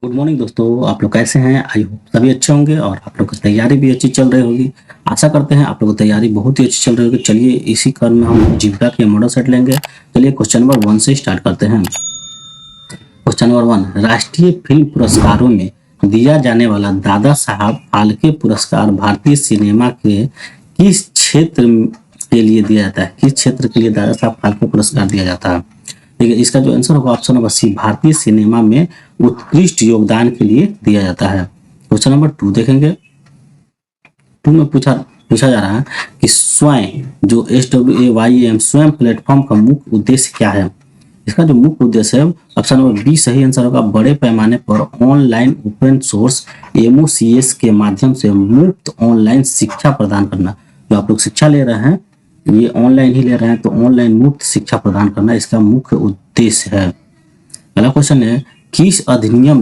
Good morning दोस्तों। आप लोग कैसे हैं? आई होप सभी अच्छे होंगे और आप लोग की तैयारी भी अच्छी चल रही होगी। आशा करते हैं आप लोगों की तैयारी बहुत ही अच्छी चल रही होगी। चलिए इसी क्रम में हम जीविका के मॉडल सेट लेंगे। चलिए क्वेश्चन नंबर 1 से स्टार्ट करते हैं। क्वेश्चन नंबर 1, राष्ट्रीय फिल्म पुरस्कारों में दिया जाने वाला दादा साहब फाल्के पुरस्कार भारतीय सिनेमा के किस क्षेत्र के लिए दिया जाता है? किस क्षेत्र के लिए दादा साहब फाल्के पुरस्कार दिया जाता है? ठीक है, इसका जो आंसर होगा ऑप्शन नंबर सी, भारतीय सिनेमा में उत्कृष्ट योगदान के लिए दिया जाता है। क्वेश्चन नंबर 2 देखेंगे। 2 में पूछा पूछा जा रहा है कि स्वयं जो SWAYM स्वयं प्लेटफॉर्म का मुख्य उद्देश्य क्या है? इसका जो मुख्य उद्देश्य है ऑप्शन नंबर बी सही आंसर होगा, बड़े पैमाने पर ऑनलाइन ओपन सोर्स MOOCs के माध्यम से मुफ्त ऑनलाइन शिक्षा प्रदान करना। जो आप लोग शिक्षा ले रहे हैं ये ऑनलाइन ही ले रहे हैं, तो ऑनलाइन मुफ्त शिक्षा प्रदान करना इसका मुख्य उद्देश्य है। अगला क्वेश्चन है, किस अधिनियम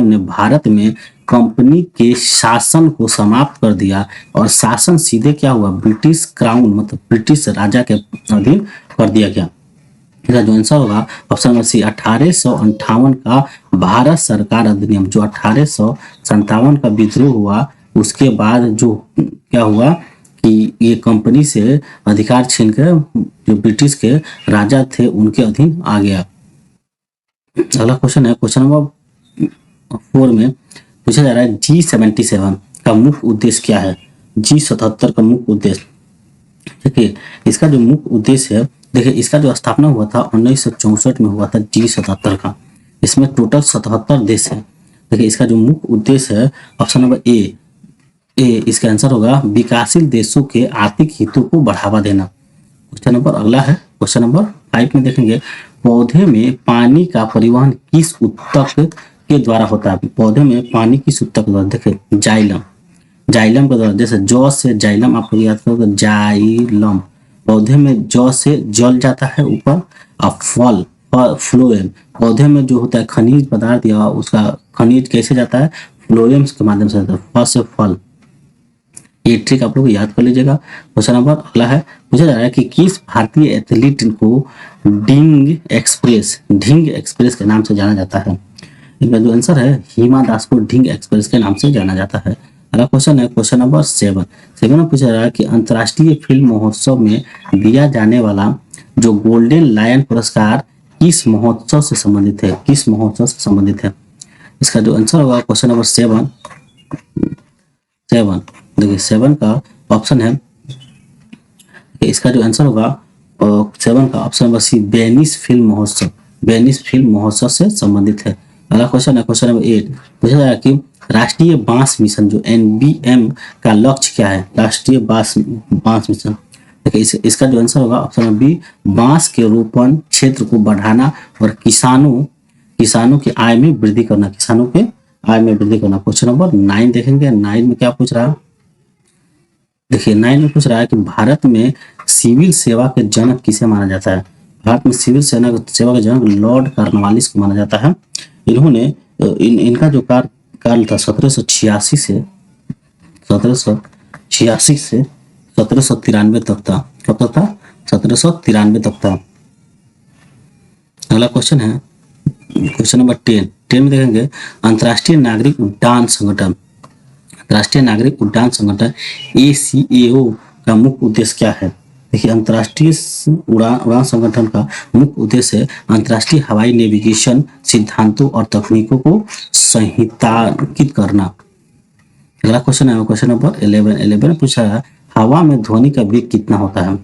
ने भारत में कंपनी के शासन को समाप्त कर दिया और शासन सीधे क्या हुआ, ब्रिटिश क्राउन मतलब ब्रिटिश राजा के अधीन कर दिया गया? इसका जो आंसर होगा ऑप्शन नंबर सी, 1858 का भारत सरकार अधिनियम। जो 1857 का विद्रोह हुआ उसके बाद जो क्या हुआ कि ये कंपनी से अधिकार छीन कर जो ब्रिटिश के राजा थे उनके अधीन आ गया। अगला क्वेश्चन है, क्वेश्चन नंबर 4 में पूछा जा रहा है G77 का मुख्य उद्देश्य क्या है? G77 का मुख्य उद्देश्य, देखिए इसका जो मुख्य उद्देश्य है, देखिए इसका जो स्थापना हुआ था 1964 में हुआ था G77 का। इसमें टोटल 77 देश है। देखिए इसका जो मुख्य उद्देश्य है ऑप्शन नंबर ए इसका आंसर होगा विकासशील देशों के आर्थिक हितों को बढ़ावा देना। क्वेश्चन नंबर अगला है क्वेश्चन नंबर 5 में देखेंगे, पौधे में पानी का परिवहन किस ऊतक के द्वारा होता है? पौधे में पानी किस ऊतक के द्वारा? देखिए जाइलम के द्वारा। जैसे जौ से जाइलम आप लोग याद करोगे, जाइलम पौधे में जौ से जल जाता है ऊपर, और फ्लोएम पौधे में जो होता है खनिज पदार्थ या उसका खनिज कैसे जाता है? फ्लोएम्स के माध्यम से जाता है, फल से फल। ये ट्रिक आप लोग याद कर लीजिएगा। क्वेश्चन नंबर अगला है, पूछा जा रहा है कि किस भारतीय एथलीट को ढिंग एक्सप्रेस के नाम से जाना जाता है? इनका जो आंसर है हिमा दास को ढिंग एक्सप्रेस के नाम से जाना जाता है। अगला क्वेश्चन है क्वेश्चन नंबर 7 में पूछा जा रहा है कि अंतर्राष्ट्रीय फिल्म महोत्सव में दिया जाने वाला जो गोल्डन लायन पुरस्कार किस महोत्सव से संबंधित है? किस महोत्सव से संबंधित है? इसका जो आंसर होगा क्वेश्चन नंबर 7 देखिए 7 का ऑप्शन है, इसका जो आंसर होगा 7 का option number C, Venice film महोत्सव से संबंधित है। अगला क्वेश्चन है क्वेश्चन नंबर 8, पूछा जाएगा कि राष्ट्रीय बांस मिशन जो NBM का लक्ष्य क्या है? राष्ट्रीय बांस मिशन, देखिए इसका जो आंसर होगा ऑप्शन नंबर बी, बांस के रोपण क्षेत्र को बढ़ाना और किसानों की आय में वृद्धि करना। क्वेश्चन नंबर 9 देखेंगे। 9 में क्या पूछ रहा है? देखिए 9 में पूछ रहा है कि भारत में सिविल सेवा के जनक किसे माना जाता है? भारत में सिविल सेवा के जनक लॉर्ड कॉर्नवालिस को माना जाता है। इन्होंने इनका जो काल था 1786 से 1793 तक था। कब तक था? 1793 तक था। अगला क्वेश्चन है क्वेश्चन नंबर 10 में देखेंगे, अंतर्राष्ट्रीय नागरिक उड्डयन संगठन ACAO का मुख्य उद्देश्य क्या है? देखिए अंतर्राष्ट्रीय उड़ान संगठन का मुख्य उद्देश्य है अंतर्राष्ट्रीय हवाई नेविगेशन सिद्धांतों और तकनीकों को संहितांकित करना। अगला क्वेश्चन है क्वेश्चन नंबर 11 पूछा है, हवा में ध्वनि का वेग कितना होता है?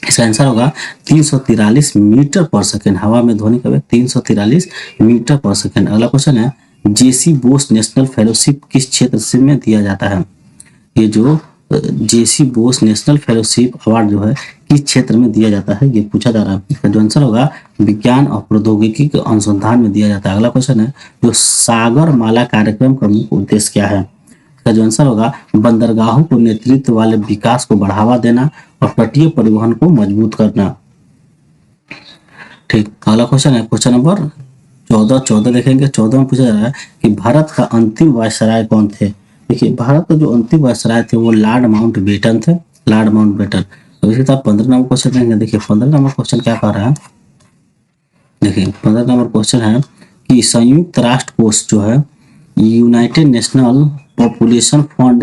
इसका आंसर होगा 343 मीटर पर सेकेंड। हवा में ध्वनि का वेग 343 मीटर पर सेकेंड। अगला क्वेश्चन है, JC बोस नेशनल फेलोशिप किस क्षेत्र से में दिया जाता है? ये जो JC Bose national fellowship award जो है किस क्षेत्र में दिया जाता है, ये पूछा जा रहा है। इसका जो आंसर होगा विज्ञान और प्रौद्योगिकी के अनुसंधान में दिया जाता है। अगला क्वेश्चन है, जो सागर माला कार्यक्रम का मुख्य उद्देश्य क्या है? इसका जो आंसर होगा बंदरगाहों को नेतृत्व वाले विकास को बढ़ावा देना और तटीय परिवहन को मजबूत करना। ठीक, अगला क्वेश्चन है क्वेश्चन नंबर 14 देखेंगे। 14 में पूछा जा रहा है कि भारत का अंतिम वायसराय कौन थे? देखिए भारत का जो अंतिम वायसराय थे वो लॉर्ड माउंटबेटन थे। अब इसके साथ 15 नंबर क्वेश्चन देखेंगे। देखिए 15 नंबर क्वेश्चन क्या कह रहा है? देखिए 15 नंबर क्वेश्चन है कि संयुक्त राष्ट्र कोष जो है, United national population fund,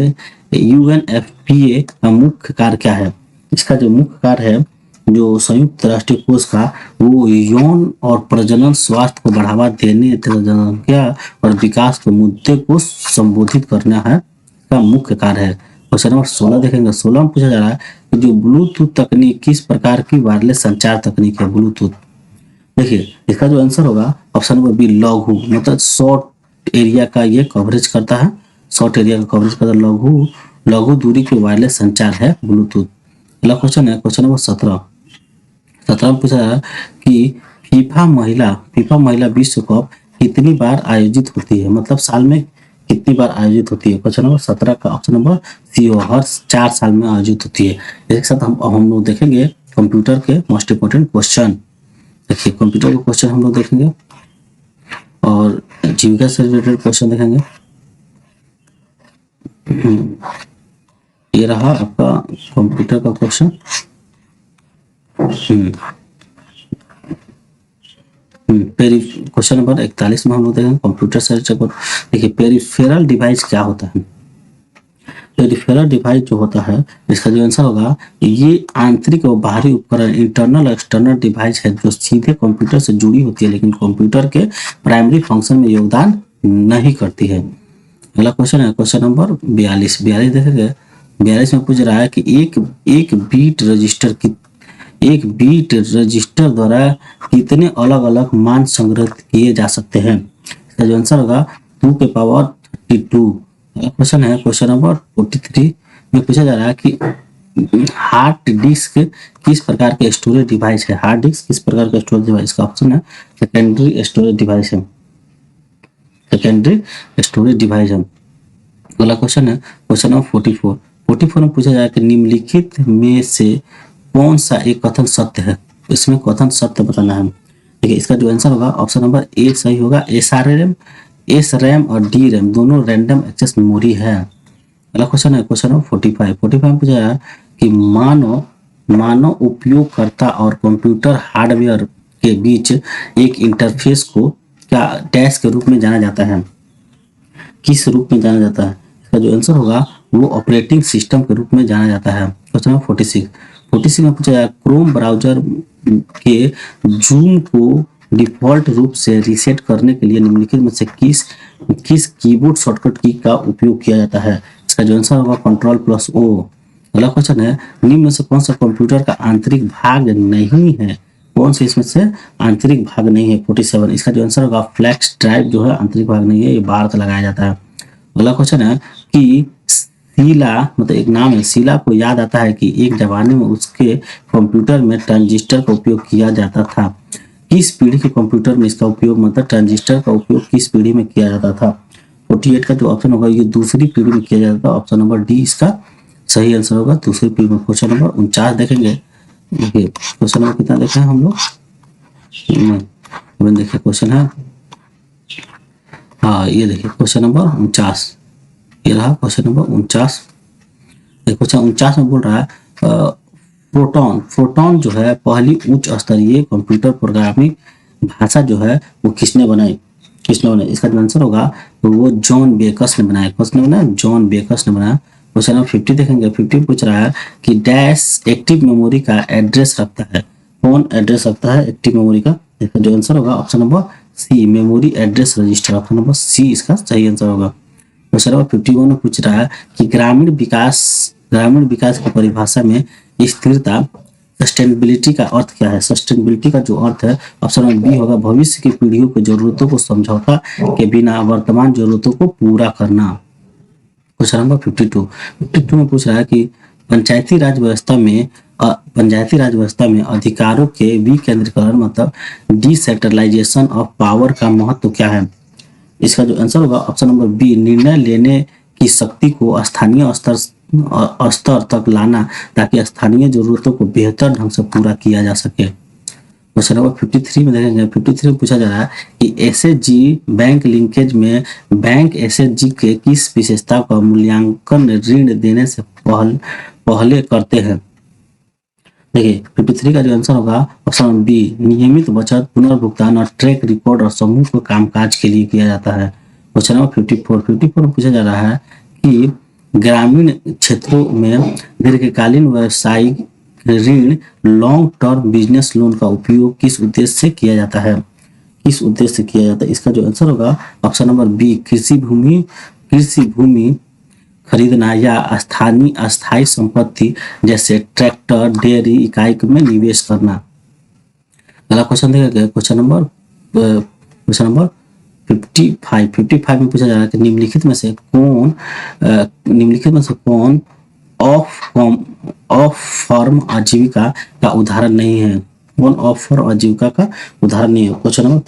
UNFPA का मुख्य कार्य क्या है? इसका जो मुख्य कार्य है जो संयुक्त राष्ट्रीय कोष का, वो यौन और प्रजनन स्वास्थ्य को बढ़ावा देने तथा जनसंख्या और विकास के मुद्दे को संबोधित करना है, का मुख्य कार्य है। क्वेश्चन नंबर 16 देखेंगे। 16 में पूछा जा रहा है कि जो ब्लूटूथ तकनीक किस प्रकार की वायरलेस संचार तकनीक है? ब्लूटूथ, देखिए इसका जो आंसर होगा ऑप्शन नंबर बी, लघु, मतलब शॉर्ट एरिया का ये कवरेज करता है, शॉर्ट एरिया का कवरेज करता है, लघु दूरी के वायरलेस संचार है ब्लूटूथ। अगला क्वेश्चन है क्वेश्चन नंबर 17 में पूछा है कि फीफा महिला विश्व कप कितनी बार आयोजित होती है? मतलब साल में कितनी बार आयोजित होती है? क्वेश्चन नंबर 17 का ऑप्शन नंबर सी हो, हर 4 साल में आयोजित होती है। इसके साथ हम लोग देखेंगे कंप्यूटर के मोस्ट इंपोर्टेंट क्वेश्चन। देखिए कंप्यूटर के क्वेश्चन हम लोग देखेंगे और जीविका से रिलेटेड क्वेश्चन देखेंगे। ये रहा आपका कंप्यूटर का क्वेश्चन। क्वेश्चन नंबर 41 में हम लोग देखेंगे कंप्यूटर से रिलेटेड। देखिए पेरिफेरल डिवाइस क्या होता है? पेरिफेरल डिवाइस जो होता है, इसका जो आंसर होगा, ये आंतरिक और बाहरी उपकरण, इंटरनल एक्सटर्नल डिवाइस है जो सीधे कंप्यूटर से जुड़ी होती है लेकिन कंप्यूटर के प्राइमरी फंक्शन में योगदान नहीं करती है। अगला क्वेश्चन है क्वेश्चन नंबर 42 देखेंगे। 42 में पूछ रहा है कि एक बीट रजिस्टर द्वारा कितने अलग अलग मान संग्रहित किए जा सकते हैं? इसका जो आंसर होगा 2 के पावर 32। क्वेश्चन है क्वेश्चन नंबर 43 में पूछा जा रहा है कि हार्ड डिस्क किस प्रकार के स्टोरेज डिवाइस है? हार्ड डिस्क किस प्रकार का स्टोरेज डिवाइस का ऑप्शन है सेकेंडरी स्टोरेज डिवाइस है, सेकेंडरी स्टोरेज डिवाइस है। अगला क्वेश्चन है क्वेश्चन नंबर 44 में पूछा जाए कि निम्नलिखित में से कौन सा एक कथन सत्य है? इसमें कथन सत्य बताना है। देखिए इसका जो आंसर होगा ऑप्शन नंबर ए सही होगा। एस रैम और डी रैम दोनों रैंडम एक्सेस मेमोरी है। अगला क्वेश्चन है क्वेश्चन नंबर 45 में पूछा है कि मानव उपयोगकर्ता और कंप्यूटर हार्डवेयर के बीच एक इंटरफेस को क्या डैश के रूप में जाना जाता है? किस रूप में जाना जाता है? इसका जो आंसर होगा वो ऑपरेटिंग सिस्टम के रूप में जाना जाता है। क्वेश्चन नंबर 46 में पूछा जाए क्रोम ब्राउजर के जूम को डिफॉल्ट रूप से रीसेट करने के लिए निम्नलिखित में से किस कीबोर्ड शॉर्टकट की का उपयोग किया जाता है? इसका जो आंसर होगा Ctrl+O। अगला क्वेश्चन है निम्न में से कौन सा कंप्यूटर का आंतरिक भाग नहीं है? कौन से इसमें से आंतरिक भाग नहीं है? 47। इसका जो आंसर होगा फ्लैश ड्राइव जो है आंतरिक भाग नहीं है, ये बाहर से लगाया जाता है। अगला क्वेश्चन है कि शीला, मतलब एक नाम है, शीला को याद आता है कि एक जमाने में उसके कंप्यूटर में ट्रांजिस्टर का उपयोग किया जाता था। किस पीढ़ी के कंप्यूटर में इसका उपयोग, मतलब ट्रांजिस्टर का उपयोग किस पीढ़ी में किया जाता था? 48 का जो ऑप्शन होगा ये दूसरी पीढ़ी में किया जाता था। ऑप्शन नंबर डी इसका सही आंसर होगा, दूसरी पीढ़ी में। क्वेश्चन नंबर 49 देखेंगे। देखिए क्वेश्चन नंबर कितना देखे हैं हम लोग? देखिए क्वेश्चन है, हाँ ये देखिए क्वेश्चन नंबर 49, ये रहा क्वेश्चन नंबर 49। क्वेश्चन 49 में बोल रहा है प्रोटॉन जो है पहली उच्च स्तरीय कंप्यूटर प्रोग्रामिंग भाषा जो है वो किसने बनाई? इसका जो आंसर होगा वो जॉन बेकस ने बनाया। क्वेश्चन बनाया जॉन बेकस ने बनाया। क्वेश्चन नंबर 50 देखेंगे। 50 पूछ रहा है कि डैश एक्टिव मेमोरी का एड्रेस रखता है। कौन एड्रेस रखता है एक्टिव मेमोरी का? इसका जो आंसर होगा option number C, memory address register. Option number C इसका सही आंसर होगा। क्वेश्चन नंबर 51 में पूछ रहा है कि ग्रामीण विकास की परिभाषा में स्थिरता, सस्टेनेबिलिटी का अर्थ क्या है? सस्टेनेबिलिटी का जो अर्थ है ऑप्शन नंबर बी होगा, भविष्य की पीढ़ियों की जरूरतों को समझौता के बिना वर्तमान जरूरतों को पूरा करना। क्वेश्चन नंबर 52 में पूछ रहा है कि पंचायती राज व्यवस्था में अधिकारों के विकेंद्रीकरण, मतलब डिसेंट्रलाइजेशन ऑफ पावर का महत्व क्या है? इसका जो आंसर होगा ऑप्शन नंबर बी, निर्णय लेने की शक्ति को स्थानीय स्तर तक लाना ताकि स्थानीय जरूरतों को बेहतर ढंग से पूरा किया जा सके। क्वेश्चन नंबर 53 में देखेंगे। 53 में पूछा जा रहा है कि एसएचजी बैंक लिंकेज में बैंक एसएचजी के किस विशेषता का मूल्यांकन ऋण देने से पहले करते हैं? देखिए 53 का जो आंसर होगा ऑप्शन बी, नियमित बचत, पुनर्भुगतान और ट्रैक रिकॉर्ड और समूह को कामकाज के लिए किया जाता है। क्वेश्चन नंबर 54 में पूछा जा रहा है कि ग्रामीण क्षेत्रों में दीर्घकालीन व्यवसायिक ऋण लॉन्ग टर्म बिजनेस लोन का उपयोग किस उद्देश्य से किया जाता है, किस उद्देश्य से किया जाता है। इसका जो आंसर होगा ऑप्शन नंबर बी, कृषि भूमि खरीदना या अस्थायी संपत्ति जैसे ट्रैक्टर, डेयरी इकाई में निवेश करना। अगला क्वेश्चन देखिए, क्वेश्चन नंबर 55 में पूछा जा रहा है कि निम्नलिखित में से कौन ऑफ फॉर्म आजीविका का उदाहरण नहीं है, कौन ऑफ फॉर्म आजीविका का उदाहरण नहीं है। क्वेश्चन नंबर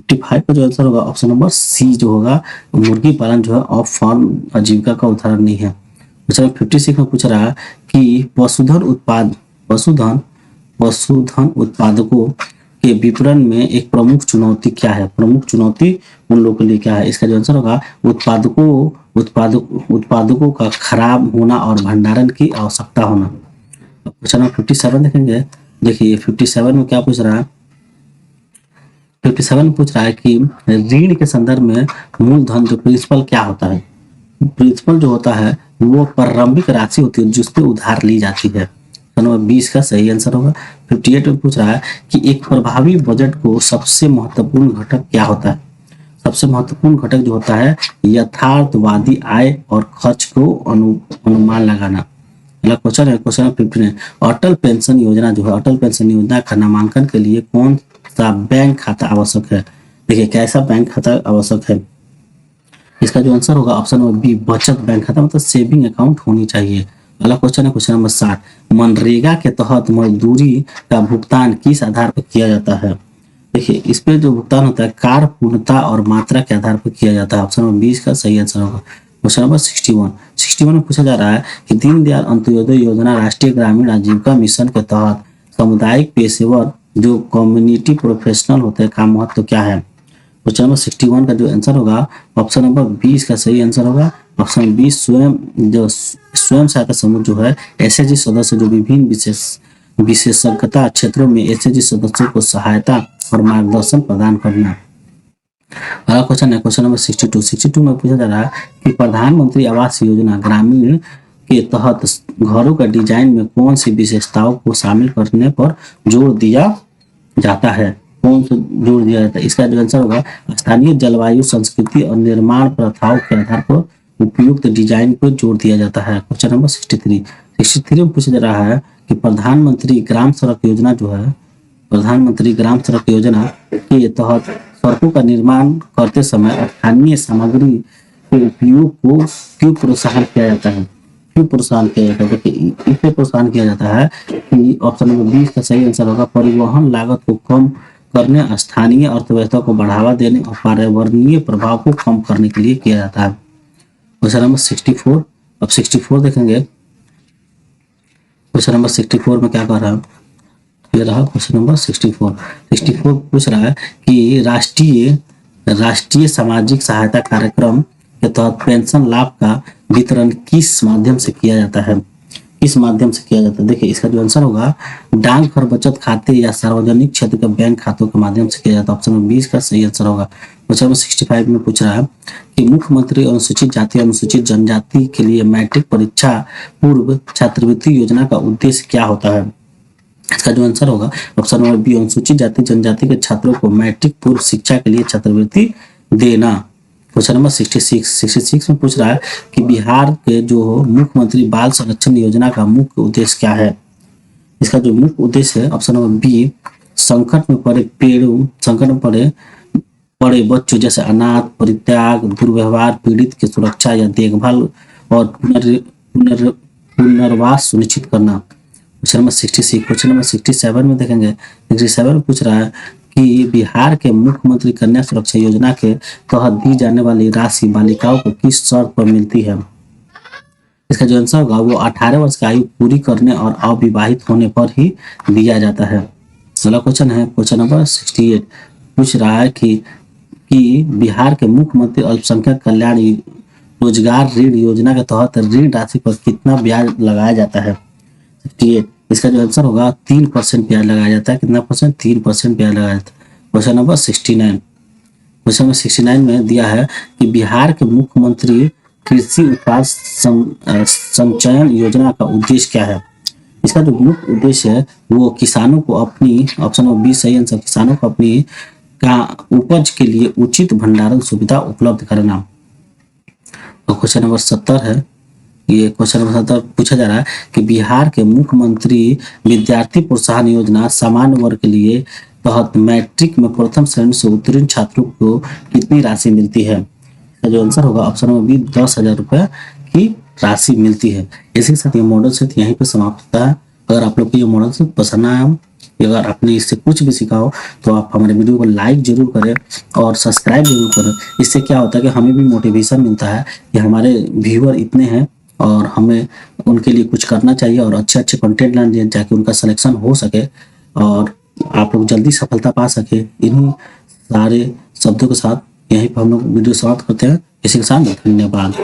55 का जो आंसर होगा ऑप्शन नंबर सी जो होगा, मुर्गी पालन जो है ऑफ फार्म आजीविका का उदाहरण नहीं है। क्वेश्चन नंबर 56 में पूछ रहा है कि पशुधन उत्पादकों के विपणन में एक प्रमुख चुनौती क्या है, प्रमुख चुनौती उन लोगों के लिए क्या है। इसका जो आंसर होगा उत्पादकों का खराब होना और भंडारण की आवश्यकता होना। क्वेश्चन नंबर 57 देखेंगे, देखिए 57 में क्या पूछ रहा है, 57 पूछ रहा है कि ऋण के संदर्भ में मूलधन जो प्रिंसिपल क्या होता है। प्रिंसिपल जो होता है वो प्रारंभिक राशि होती है जिस पे उधार ली जाती है। नंबर 20 का सही आंसर होगा। 58 में पूछ रहा है कि एक प्रभावी बजट को सबसे महत्वपूर्ण घटक क्या होता है। सबसे महत्वपूर्ण घटक जो होता है यथार्थवादी आय और खर्च को अनुमान लगाना। अगला क्वेश्चन है क्वेश्चन नंबर 15, अटल पेंशन योजना जो है, अटल पेंशन योजना का नामांकन के लिए कौन सा बैंक खाता आवश्यक है। देखिए कैसा बैंक खाता आवश्यक है। इसका जो आंसर होगा ऑप्शन नंबर बी, बचत बैंक खाता, मतलब सेविंग अकाउंट होनी चाहिए। अगला क्वेश्चन है क्वेश्चन नंबर 60, मनरेगा के तहत मजदूरी का भुगतान किस आधार पर किया जाता है। देखिए इस पे जो भुगतान होता है कार्य पूर्णता और मात्रा के आधार पर किया जाता है। ऑप्शन नंबर 20 का सही आंसर होगा। क्वेश्चन नंबर 61 में पूछा जा रहा है कि दीनदयाल अंत्योदय योजना राष्ट्रीय ग्रामीण आजीविका मिशन के तहत सामुदायिक पेशेवर जो कम्युनिटी प्रोफेशनल होते हैं का महत्व क्या है। क्वेश्चन नंबर 61 का जो आंसर होगा ऑप्शन नंबर 20 का सही आंसर होगा। ऑप्शन 20 स्वयं सहायता समूह जो है एसएचजी सदस्य जो विभिन्न विशेषज्ञता क्षेत्रों में एसएचजी सदस्यों को सहायता और मार्गदर्शन प्रदान करना। अगला क्वेश्चन है क्वेश्चन नंबर 62 में पूछा जा रहा है कि प्रधानमंत्री आवास योजना ग्रामीण के तहत घरों का डिजाइन में कौन सी विशेषताओं को शामिल करने पर जोर दिया जाता है, कौन सा जोर दिया जाता है। इसका जो आंसर होगा स्थानीय जलवायु, संस्कृति और निर्माण प्रथाओं के आधार पर उपयुक्त डिजाइन पर जोर दिया जाता है। क्वेश्चन नंबर 63 में पूछा जा रहा है कि प्रधानमंत्री ग्राम सड़क योजना जो है, प्रधानमंत्री ग्राम सड़क योजना के तहत सड़कों का निर्माण करते समय स्थानीय सामग्री के उपयोग को क्यों प्रोत्साहन किया जाता है, क्यों प्रोत्साहन किया जाता है। देखिए इसलिए प्रोत्साहन किया जाता है कि ऑप्शन नंबर 20 का सही आंसर होगा परिवहन लागत को कम करने, स्थानीय अर्थव्यवस्था को बढ़ावा देने और पर्यावरणीय प्रभाव को कम करने के लिए किया जाता है। क्वेश्चन नंबर 64, अब 64 देखेंगे। क्वेश्चन नंबर 64 में क्या कह रहा है, ये रहा क्वेश्चन नंबर 64 पूछ रहा है कि राष्ट्रीय सामाजिक सहायता कार्यक्रम के तहत पेंशन लाभ का वितरण किस माध्यम से किया जाता है, किस माध्यम से किया जाता है। देखिए इसका जो आंसर होगा डाकघर बचत खाते या सार्वजनिक क्षेत्र के बैंक खातों के माध्यम से किया जाता है। ऑप्शन नंबर 20 का सही आंसर होगा। क्वेश्चन नंबर 65 में पूछ रहा है कि मुख्यमंत्री अनुसूचित जाति अनुसूचित जनजाति के लिए मैट्रिक परीक्षा पूर्व छात्रवृत्ति योजना का उद्देश्य क्या होता है। इसका जो आंसर होगा ऑप्शन नंबर बी, अनुसूचित जाति जनजाति के छात्रों को मैट्रिक पूर्व शिक्षा के लिए छात्रवृत्ति देना। क्वेश्चन नंबर 66 में पूछ रहा है कि बिहार के जो मुख्यमंत्री बाल संरक्षण योजना का मुख्य उद्देश्य क्या है। इसका जो मुख्य उद्देश्य है ऑप्शन नंबर बी, संकट में पड़े बच्चों जैसे अनाथ, परित्याग, दुर्व्यवहार पीड़ित की सुरक्षा या देखभाल और पुनर्वास सुनिश्चित करना। Question number 66। क्वेश्चन नंबर 67 में देखेंगे, 67 में पूछ रहा है कि बिहार के मुख्यमंत्री कन्या सुरक्षा योजना के तहत दी जाने वाली राशि बालिकाओं को किस शर्त पर मिलती है। इसका जो आंसर होगा वो 18 वर्ष की आयु पूरी करने और अविवाहित होने पर ही दिया जाता है। अगला क्वेश्चन है क्वेश्चन नंबर 68 पूछ रहा है कि बिहार के मुख्यमंत्री अल्पसंख्यक कल्याण रोजगार ऋण योजना के तहत ऋण राशि पर कितना ब्याज लगाया जाता है। 68 इसका जो आंसर होगा 3% ब्याज लगाया जाता है। कितना परसेंट? 3% ब्याज लगाया जाता है। Question number 69। क्वेश्चन नंबर 69 में दिया है कि बिहार के मुख्यमंत्री कृषि उत्पाद संचयन योजना का उद्देश्य क्या है। इसका जो मुख्य उद्देश्य है वो किसानों को अपनी, ऑप्शन नंबर बी सही आंसर, किसानों को अपनी का उपज के लिए उचित भंडारण सुविधा उपलब्ध कराना। तो क्वेश्चन नंबर 70 है। ये क्वेश्चन नंबर 70 पूछा जा रहा है कि बिहार के मुख्यमंत्री विद्यार्थी प्रोत्साहन योजना सामान्य वर्ग के लिए तहत मैट्रिक में प्रथम श्रेणी से उत्तीर्ण छात्रों को कितनी राशि मिलती है। जो आंसर होगा ऑप्शन नंबर बी 10,000 रुपए की राशि मिलती है। इसी के साथ ये मॉडल सेट यहीं पे समाप्त होता है। अगर आप लोग को ये मॉडल सेट पसंद आया हो, अगर आपने इससे कुछ भी सीखा हो, तो आप हमारे वीडियो को लाइक जरूर करें और सब्सक्राइब जरूर करें। इससे क्या होता है कि हमें भी मोटिवेशन मिलता है कि हमारे व्यूअर इतने हैं और हमें उनके लिए कुछ करना चाहिए और अच्छे अच्छे कंटेंट लाना चाहिए ताकि उनका सिलेक्शन हो सके और आप लोग जल्दी सफलता पा सके। इन्हीं सारे शब्दों के साथ यहीं पर हम लोग वीडियो समाप्त करते हैं। इसी के साथ धन्यवाद।